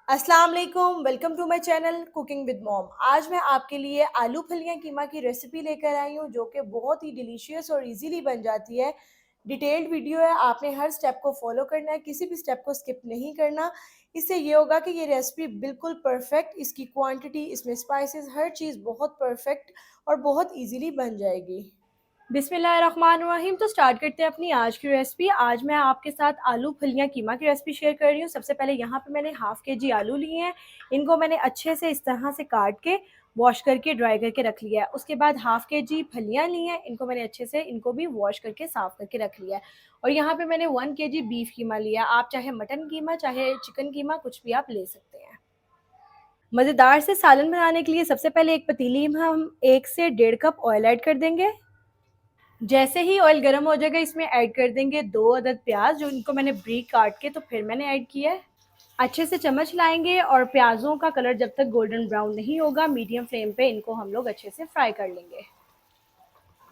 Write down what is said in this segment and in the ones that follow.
अस्सलाम वालेकुम, welcome to my channel cooking with mom. आज मैं आपके लिए आलू फलियां कीमा की रेसिपी लेकर आई हूँ जो कि बहुत ही डिलीशियस और इजीली बन जाती है। डिटेल्ड वीडियो है, आपने हर स्टेप को फॉलो करना है, किसी भी स्टेप को स्किप नहीं करना। इससे ये होगा कि ये रेसिपी बिल्कुल परफेक्ट, इसकी क्वांटिटी, इसमें स्पाइसेस, हर चीज़ बहुत परफेक्ट और बहुत इजीली बन जाएगी। बिस्मिल्लाहिर्रहमानिर्रहीम। तो स्टार्ट करते हैं अपनी आज की रेसिपी। आज मैं आपके साथ आलू फलियां कीमा की रेसिपी शेयर कर रही हूँ। सबसे पहले यहाँ पे मैंने हाफ के जी आलू लिए हैं। इनको मैंने अच्छे से इस तरह से काट के वॉश करके ड्राई करके रख लिया है। उसके बाद हाफ के जी फलियां ली हैं, इनको मैंने अच्छे से इनको भी वॉश करके साफ करके रख लिया है। और यहाँ पे मैंने 1 kg बीफ कीमा लिया। आप चाहे मटन कीमा चाहे चिकन कीमा कुछ भी आप ले सकते हैं। मज़ेदार से सालन बनाने के लिए सबसे पहले एक पतीली में हम 1 से 1.5 कप ऑयल ऐड कर देंगे। जैसे ही ऑयल गर्म हो जाएगा इसमें ऐड कर देंगे 2 अदद प्याज, जो इनको मैंने ब्रीक काट के तो फिर मैंने ऐड किया है। अच्छे से चम्मच लाएंगे और प्याज़ों का कलर जब तक गोल्डन ब्राउन नहीं होगा मीडियम फ्लेम पे इनको हम लोग अच्छे से फ्राई कर लेंगे।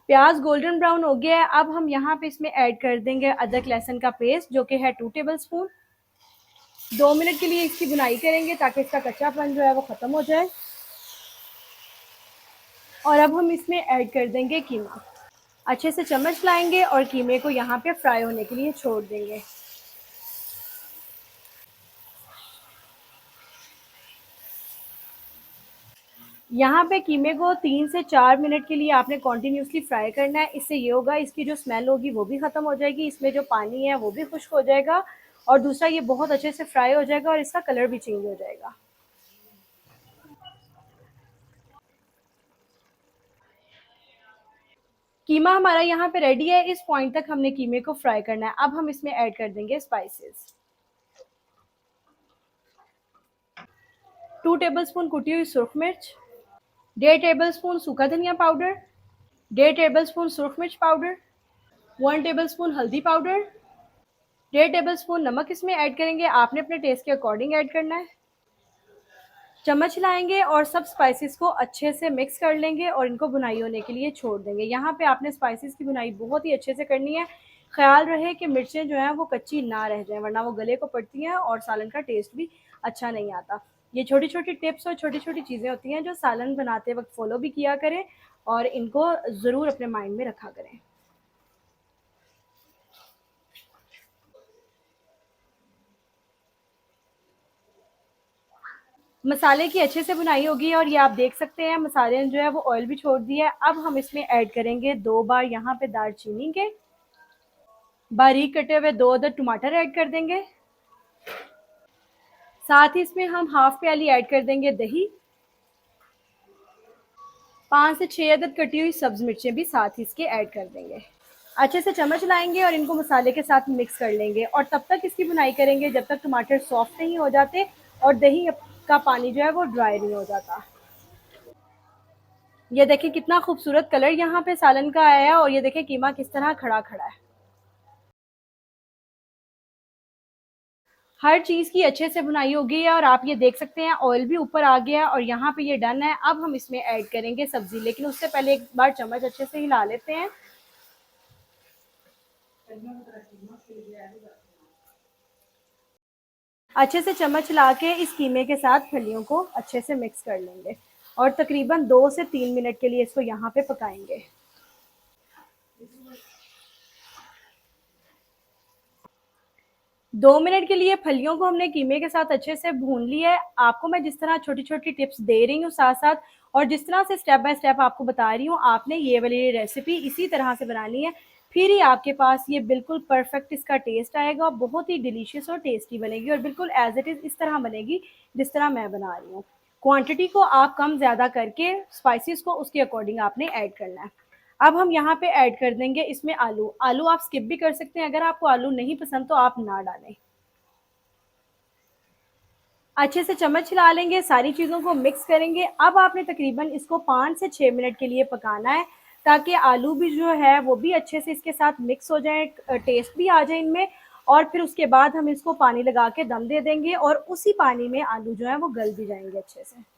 प्याज गोल्डन ब्राउन हो गया है। अब हम यहाँ पे इसमें ऐड कर देंगे अदरक लहसुन का पेस्ट जो कि है 2 टेबल स्पून। 2 मिनट के लिए इसकी भुनाई करेंगे ताकि इसका कच्चापन जो है वो ख़त्म हो जाए। और अब हम इसमें ऐड कर देंगे कीमा। अच्छे से चम्मच लाएंगे और कीमे को यहाँ पे फ्राई होने के लिए छोड़ देंगे। यहाँ पे कीमे को 3 से 4 मिनट के लिए आपने कॉन्टिन्यूसली फ्राई करना है। इससे ये होगा इसकी जो स्मेल होगी वो भी ख़त्म हो जाएगी, इसमें जो पानी है वो भी खुश्क हो जाएगा और दूसरा ये बहुत अच्छे से फ्राई हो जाएगा और इसका कलर भी चेंज हो जाएगा। कीमा हमारा यहाँ पे रेडी है। इस पॉइंट तक हमने कीमे को फ्राई करना है। अब हम इसमें ऐड कर देंगे स्पाइसेस। 2 टेबल स्पून कुटी हुई सुरख मिर्च, 1.5 टेबल स्पून सूखा धनिया पाउडर, 1.5 टेबल स्पून सुरख मिर्च पाउडर, 1 टेबल स्पून हल्दी पाउडर, 1.5 टेबल स्पून नमक इसमें ऐड करेंगे। आपने अपने टेस्ट के अकॉर्डिंग ऐड करना है। चम्मच लाएंगे और सब स्पाइसेस को अच्छे से मिक्स कर लेंगे और इनको भुनाई होने के लिए छोड़ देंगे। यहाँ पे आपने स्पाइसेस की भुनाई बहुत ही अच्छे से करनी है। ख्याल रहे कि मिर्चें जो हैं वो कच्ची ना रह जाएं, वरना वो गले को पड़ती हैं और सालन का टेस्ट भी अच्छा नहीं आता। ये छोटी छोटी टिप्स और छोटी छोटी चीज़ें होती हैं जो सालन बनाते वक्त फॉलो भी किया करें और इनको ज़रूर अपने माइंड में रखा करें। मसाले की अच्छे से भुनाई होगी और ये आप देख सकते हैं मसाले ने जो है वो ऑयल भी छोड़ दिया है। अब हम इसमें ऐड करेंगे 2 बार यहाँ पे दालचीनी के, बारीक कटे हुए 2 अदद टमाटर ऐड कर देंगे। साथ ही इसमें हम हाफ प्याली ऐड कर देंगे दही। 5 से 6 अदद कटी हुई सब्ज मिर्चें भी साथ ही इसके ऐड कर देंगे। अच्छे से चम्मच लाएंगे और इनको मसाले के साथ मिक्स कर लेंगे और तब तक इसकी भुनाई करेंगे जब तक टमाटर सॉफ्ट नहीं हो जाते और दही का पानी जो है वो ड्राई नहीं हो जाता। ये देखिए कितना खूबसूरत कलर यहाँ पे सालन का आया है और ये देखिए कीमा किस तरह खड़ा खड़ा है। हर चीज़ की अच्छे से भुनाई हो गई है और आप ये देख सकते हैं ऑयल भी ऊपर आ गया है और यहाँ पे ये डन है। अब हम इसमें ऐड करेंगे सब्जी, लेकिन उससे पहले एक बार चम्मच अच्छे से हिला लेते हैं। अच्छे से चम्मच ला के इस कीमे के साथ फलियों को अच्छे से मिक्स कर लेंगे और तकरीबन 2 से 3 मिनट के लिए इसको यहाँ पे पकाएंगे। 2 मिनट के लिए फलियों को हमने कीमे के साथ अच्छे से भून लिया है। आपको मैं जिस तरह छोटी छोटी टिप्स दे रही हूँ साथ साथ और जिस तरह से स्टेप बाय स्टेप आपको बता रही हूँ, आपने ये वाली रेसिपी इसी तरह से बनानी है। फिर ही आपके पास ये बिल्कुल परफेक्ट इसका टेस्ट आएगा, बहुत ही डिलीशियस और टेस्टी बनेगी और बिल्कुल एज इट इज़ इस तरह बनेगी जिस तरह मैं बना रही हूँ। क्वांटिटी को आप कम ज़्यादा करके स्पाइसेस को उसके अकॉर्डिंग आपने ऐड करना है। अब हम यहाँ पे ऐड कर देंगे इसमें आलू। आलू आप स्किप भी कर सकते हैं, अगर आपको आलू नहीं पसंद तो आप ना डालें। अच्छे से चम्मच हिला लेंगे, सारी चीज़ों को मिक्स करेंगे। अब आपने तकरीबन इसको 5 से 6 मिनट के लिए पकाना है ताकि आलू भी जो है वो भी अच्छे से इसके साथ मिक्स हो जाए, टेस्ट भी आ जाए इनमें। और फिर उसके बाद हम इसको पानी लगा के दम दे देंगे और उसी पानी में आलू जो है वो गल भी जाएंगे अच्छे से।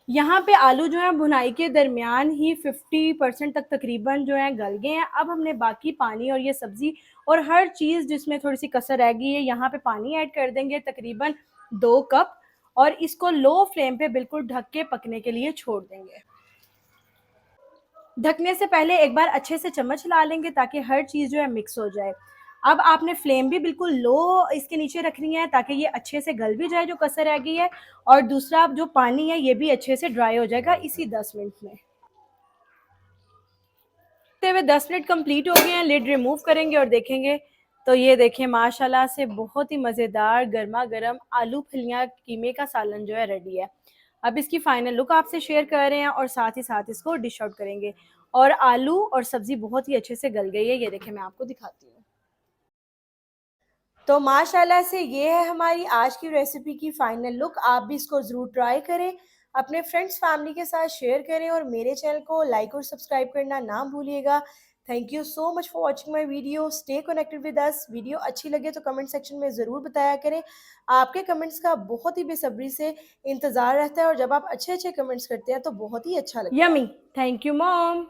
यहाँ पे आलू जो है भुनाई के दरमियान ही 50% तक तकरीबन जो है गल गए हैं। अब हमने बाकी पानी और ये सब्ज़ी और हर चीज़ जिसमें थोड़ी सी कसर रह गई है यहाँ पे पानी ऐड कर देंगे, तकरीबन 2 कप, और इसको लो फ्लेम पे बिल्कुल ढक के पकने के लिए छोड़ देंगे। ढकने से पहले एक बार अच्छे से चम्मच हिला लेंगे ताकि हर चीज़ जो है मिक्स हो जाए। अब आपने फ्लेम भी बिल्कुल लो इसके नीचे रखनी है ताकि ये अच्छे से गल भी जाए जो कसर रह गई है, और दूसरा जो पानी है ये भी अच्छे से ड्राई हो जाएगा इसी 10 मिनट में। ते हुए 10 मिनट कंप्लीट हो गए हैं, लिड रिमूव करेंगे और देखेंगे तो ये देखें माशाल्लाह से बहुत ही मज़ेदार गर्मा गर्म आलू फलियाँ कीमे का सालन जो है रेडी है। अब इसकी फाइनल लुक आपसे शेयर कर रहे हैं और साथ ही साथ इसको डिश आउट करेंगे, और आलू और सब्ज़ी बहुत ही अच्छे से गल गई है, ये देखें मैं आपको दिखाती हूँ। तो माशाल्लाह से ये है हमारी आज की रेसिपी की फाइनल लुक। आप भी इसको ज़रूर ट्राई करें, अपने फ्रेंड्स फैमिली के साथ शेयर करें और मेरे चैनल को लाइक और सब्सक्राइब करना ना भूलिएगा। Thank you so much for watching my video. Stay connected with us. Video अच्छी लगे तो कमेंट सेक्शन में ज़रूर बताया करें। आपके कमेंट्स का बहुत ही बेसब्री से इंतज़ार रहता है, और जब आप अच्छे अच्छे कमेंट्स करते हैं तो बहुत ही अच्छा लगता है। यमी। Thank you mom.